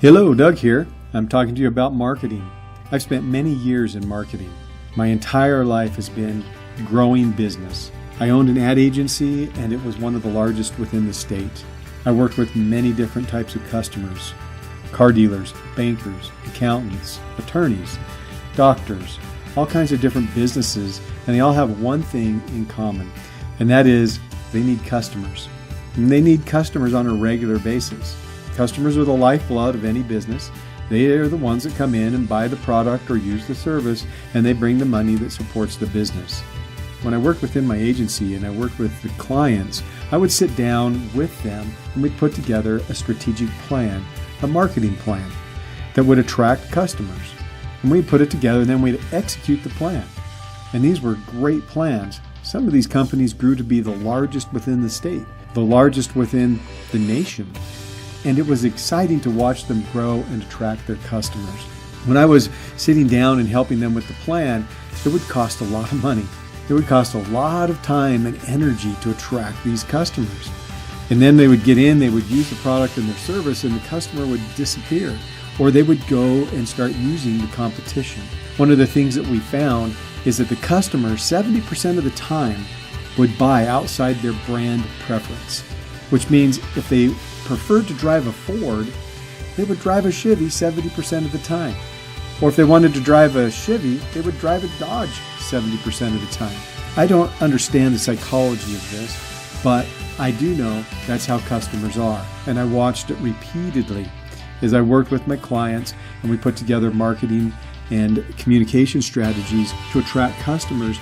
Hello, Doug here. I'm talking to you about marketing. I've spent many years in marketing. My entire life has been growing business. I owned an ad agency and it was one of the largest within the state. I worked with many different types of customers: car dealers, bankers, accountants, attorneys, doctors, all kinds of different businesses, and they all have one thing in common, and that is they need customers. And they need customers on a regular basis. Customers are the lifeblood of any business. They are the ones that come in and buy the product or use the service, and they bring the money that supports the business. When I worked within my agency and I worked with the clients, I would sit down with them and we'd put together a strategic plan, a marketing plan that would attract customers. And we'd put it together and then we'd execute the plan. And these were great plans. Some of these companies grew to be the largest within the state, the largest within the nation. And it was exciting to watch them grow and attract their customers. When I was sitting down and helping them with the plan, it would cost a lot of money. It would cost a lot of time and energy to attract these customers. And then they would get in, they would use the product and their service, and the customer would disappear. Or they would go and start using the competition. One of the things that we found is that the customer, 70% of the time, would buy outside their brand preference, which means if they preferred to drive a Ford, they would drive a Chevy 70% of the time. Or if they wanted to drive a Chevy, they would drive a Dodge 70% of the time. I don't understand the psychology of this, but I do know that's how customers are. And I watched it repeatedly as I worked with my clients and we put together marketing and communication strategies to attract customers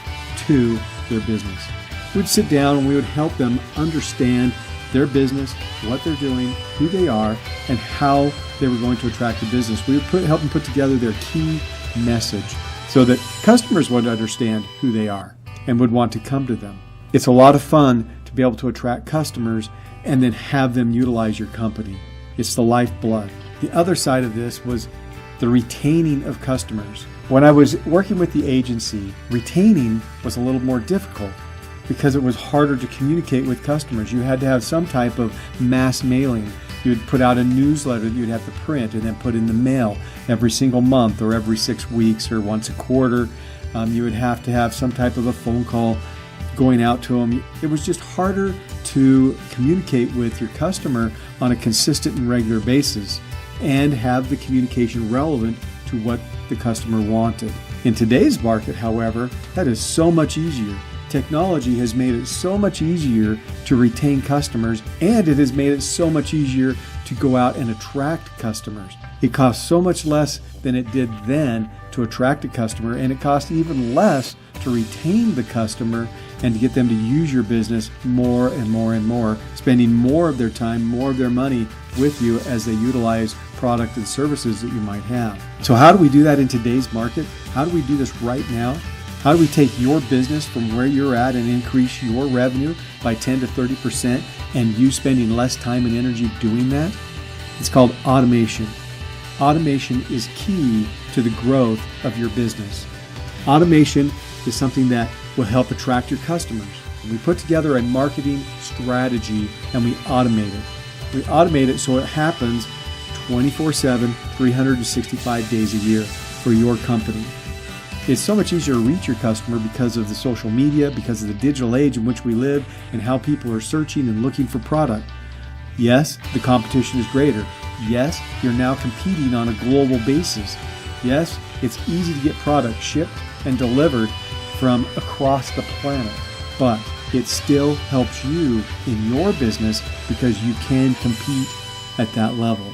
to their business. We'd sit down and we would help them understand their business, what they're doing, who they are, and how they were going to attract the business. We would help them put together their key message so that customers would understand who they are and would want to come to them. It's a lot of fun to be able to attract customers and then have them utilize your company. It's the lifeblood. The other side of this was the retaining of customers. When I was working with the agency, retaining was a little more difficult because it was harder to communicate with customers. You had to have some type of mass mailing. You would put out a newsletter that you'd have to print and then put in the mail every single month or every 6 weeks or once a quarter. You would have to have some type of a phone call going out to them. It was just harder to communicate with your customer on a consistent and regular basis and have the communication relevant to what the customer wanted. In today's market, however, that is so much easier. Technology has made it so much easier to retain customers, and it has made it so much easier to go out and attract customers. It costs so much less than it did then to attract a customer, and it costs even less to retain the customer and to get them to use your business more and more and more, spending more of their time, more of their money with you as they utilize product and services that you might have. So how do we do that in today's market? How do we do this right now? How do we take your business from where you're at and increase your revenue by 10 to 30% and you spending less time and energy doing that? It's called automation. Automation is key to the growth of your business. Automation is something that will help attract your customers. We put together a marketing strategy and we automate it. We automate it so it happens 24/7, 365 days a year for your company. It's so much easier to reach your customer because of the social media, because of the digital age in which we live, and how people are searching and looking for product. Yes, the competition is greater. Yes, you're now competing on a global basis. Yes, it's easy to get product shipped and delivered from across the planet, but it still helps you in your business because you can compete at that level.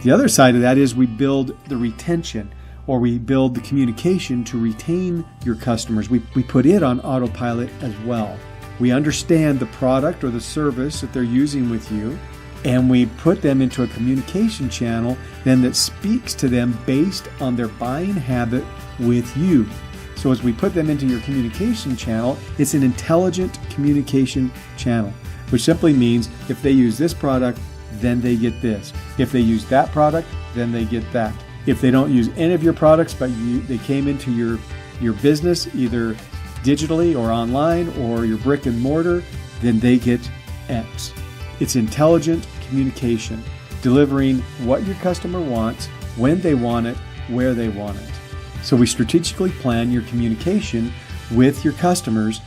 The other side of that is we build the retention, or we build the communication to retain your customers. We put it on autopilot as well. We understand the product or the service that they're using with you, and we put them into a communication channel then that speaks to them based on their buying habit with you. So as we put them into your communication channel, it's an intelligent communication channel, which simply means if they use this product, then they get this. If they use that product, then they get that. If they don't use any of your products, but they came into your business either digitally or online or your brick and mortar, then they get X. It's intelligent communication. delivering what your customer wants, when they want it, where they want it. So we strategically plan your communication with your customers,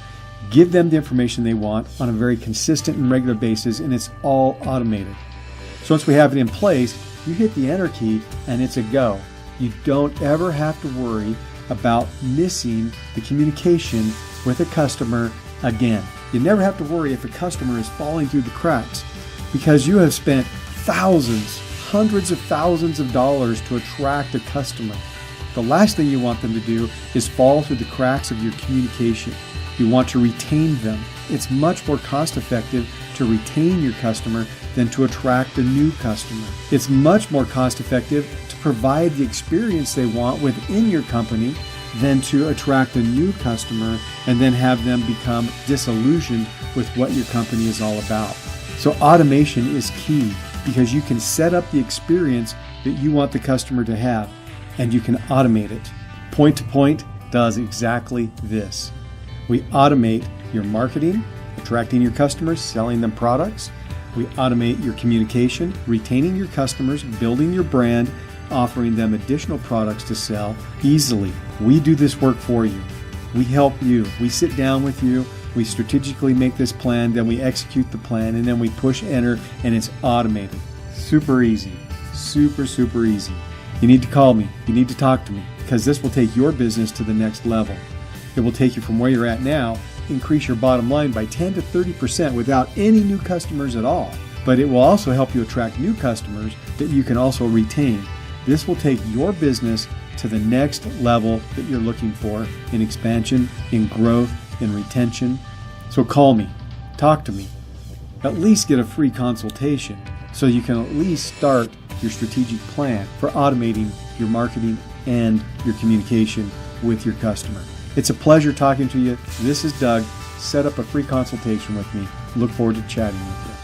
give them the information they want on a very consistent and regular basis, and it's all automated. So once we have it in place, you hit the enter key and it's a go. You don't ever have to worry about missing the communication with a customer again. You never have to worry if a customer is falling through the cracks, because you have spent thousands, hundreds of thousands of dollars to attract a customer. The last thing you want them to do is fall through the cracks of your communication. You want to retain them. It's much more cost effective to retain your customer than to attract a new customer. It's much more cost effective to provide the experience they want within your company than to attract a new customer and then have them become disillusioned with what your company is all about. So automation is key, because you can set up the experience that you want the customer to have, and you can automate it. Point to Point does exactly this. We automate your marketing, attracting your customers, selling them products. We automate your communication, retaining your customers, building your brand, offering them additional products to sell easily. We do this work for you. We help you. We sit down with you. We strategically make this plan, then we execute the plan, and then we push enter, and it's automated. Super easy. Super easy. You need to call me. You need to talk to me, because this will take your business to the next level. It will take you from where you're at now, increase your bottom line by 10 to 30% without any new customers at all. But it will also help you attract new customers that you can also retain. This will take your business to the next level that you're looking for in expansion, in growth, in retention. So call me, talk to me, at least get a free consultation so you can at least start your strategic plan for automating your marketing and your communication with your customer. It's a pleasure talking to you. This is Doug. Set up a free consultation with me. Look forward to chatting with you.